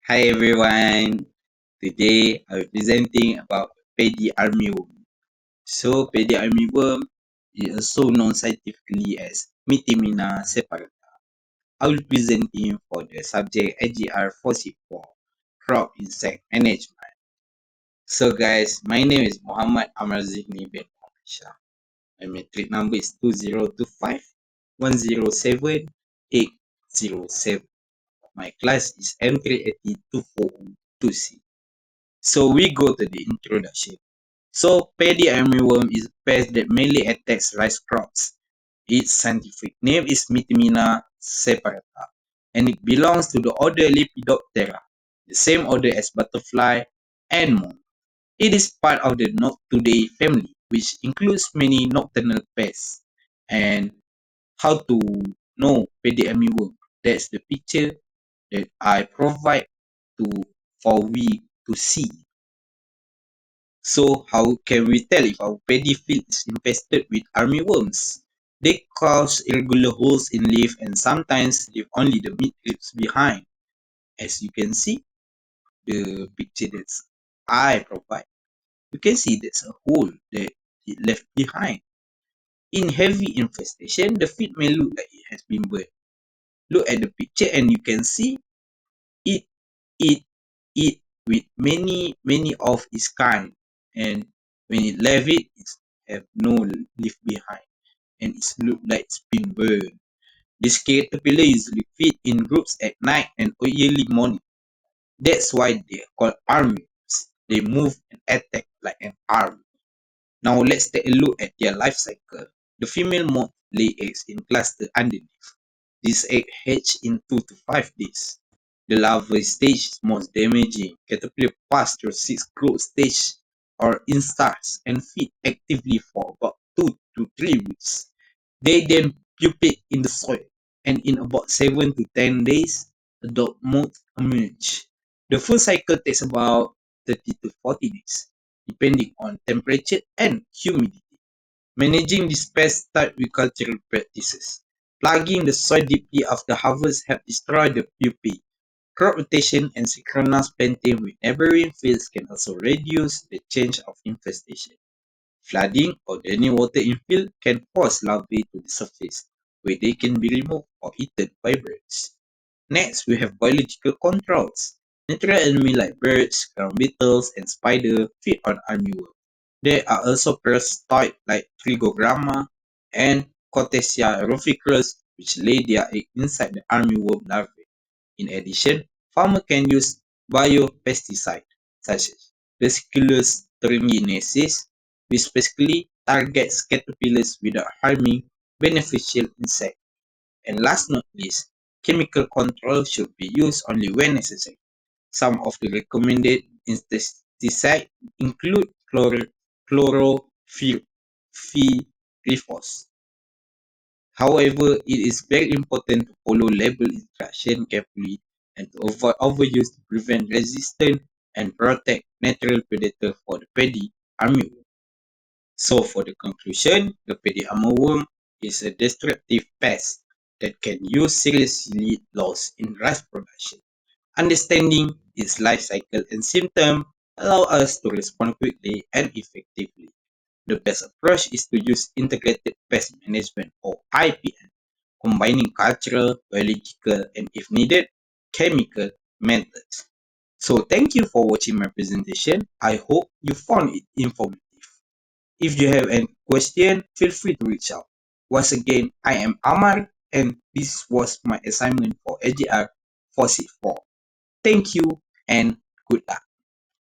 Hi everyone. Today I'm presenting about Paddy Armyworm. So Paddy Armyworm is also known scientifically as Mitimina separata. I will present him for the subject AGR464 crop insect management. So guys, my name is Muhammad Amar Zihni bin Shah. My metric number is 2025107807. My class is M3802402C. So we go to the introduction. So paddy armyworm is a pest that mainly attacks rice crops. Its scientific name is Mitimina separata, and it belongs to the order Lepidoptera, the same order as butterfly and moth. It is part of the Noctuidae family, which includes many nocturnal pests. And how to know paddy armyworm? That's the picture that I provide to for we to see. So how can we tell if our paddy field is infested with armyworms? They cause irregular holes in leaf and sometimes leave only the midribs behind. As you can see, the picture that I provide, you can see there's a hole that it left behind. In heavy infestation, the feed may look like it has been burned. Look at the picture and you can see it it it with many of its kind, and when it left it have no leaf behind and it look like it's been burned. This caterpillar usually feed in groups at night and early morning. That's why they are called armies. They move and attack like an army. Now let's take a look at their life cycle. The female moth lay eggs in cluster underneath. These eggs hatch in 2 to 5 days. The larval stage is most damaging. Caterpillar pass through 6 growth stages or instars and feed actively for about 2 to 3 weeks. They then pupate in the soil, and in about 7 to 10 days, adult moths emerge. The full cycle takes about 30 to 40 days, depending on temperature and humidity. Managing this pest start with cultural practices. Plugging the soil deeply after harvest help destroy the pupae. Crop rotation and synchronous planting with neighboring fields can also reduce the chance of infestation. Flooding or draining water in field can force larvae to the surface, where they can be removed or eaten by birds. Next, we have biological controls. Natural enemies like birds, ground beetles, and spiders feed on armyworm. There are also parasitoids like Trigogramma and Cortesia ruficus, which lay their egg inside the armyworm larvae. In addition, farmers can use biopesticides such as Bacillus thuringiensis, which specifically targets caterpillars without harming beneficial insects. And last not least, chemical control should be used only when necessary. Some of the recommended insecticides include chlorpyrifos. However, it is very important to follow label instructions carefully and to avoid overuse to prevent resistance and protect natural predators for the paddy armyworm. So for the conclusion, the paddy armyworm is a destructive pest that can use seriously loss in rice production. Understanding its life cycle and symptoms allow us to respond quickly and effectively. The best approach is to use integrated pest management or IPM, combining cultural, biological, and if needed, chemical methods. So thank you for watching my presentation. I hope you found it informative. If you have any question, feel free to reach out. Once again, I am Amar and this was my assignment for AGR 464. Thank you and good luck.